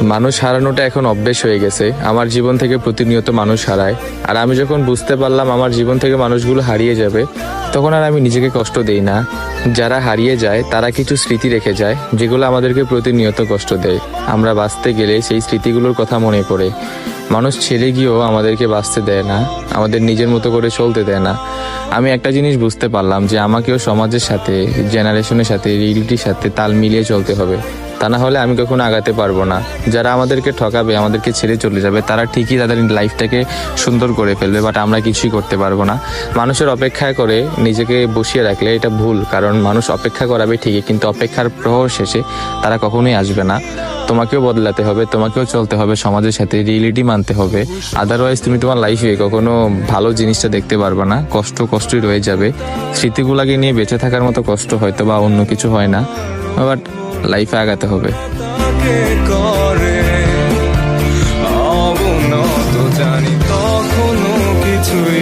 মানুষ হারানোটা এখন অভ্যেস হয়ে গেছে। আমার জীবন থেকে প্রতিনিয়ত মানুষ হারায়, আর আমি যখন বুঝতে পারলাম আমার জীবন থেকে মানুষগুলো হারিয়ে যাবে, তখন আর আমি নিজেকে কষ্ট দেই না। যারা হারিয়ে যায় তারা কিছু স্মৃতি রেখে যায়, যেগুলো আমাদেরকে প্রতিনিয়ত কষ্ট দেয়। আমরা বাঁচতে গেলে সেই স্মৃতিগুলোর কথা মনে পড়ে। মানুষ ছেড়ে গিয়েও আমাদেরকে বাঁচতে দেয় না, আমাদের নিজের মতো করে চলতে দেয় না। আমি একটা জিনিস বুঝতে পারলাম যে আমাকেও সমাজের সাথে, জেনারেশনের সাথে, রিয়েলিটির সাথে তাল মিলিয়ে চলতে হবে। তা না হলে আমি কখনো আগাতে পারবো না। যারা আমাদেরকে ঠকাবে, আমাদেরকে ছেড়ে চলে যাবে, তারা ঠিকই তাদের লাইফটাকে সুন্দর করে ফেলবে, বাট আমরা কিছুই করতে পারবো না। মানুষের অপেক্ষায় করে নিজেকে বসিয়ে রাখলে এটা ভুল, কারণ মানুষ অপেক্ষা করাবে ঠিকই, কিন্তু অপেক্ষার প্রহর শেষে তারা কখনোই আসবে না। তোমাকেও বদলাতে হবে, তোমাকেও চলতে হবে, সমাজের সাথে রিয়েলিটি মানতে হবে। আদারওয়াইজ তুমি তোমার লাইফে কখনো ভালো জিনিসটা দেখতে পারবে না। কষ্টই রয়ে যাবে। স্মৃতিগুলাকে নিয়ে বেঁচে থাকার মতো কষ্ট হয়তো বা অন্য কিছু হয় না, বাট লাইফে আগাতে হবে। জানি তখনও কিছুই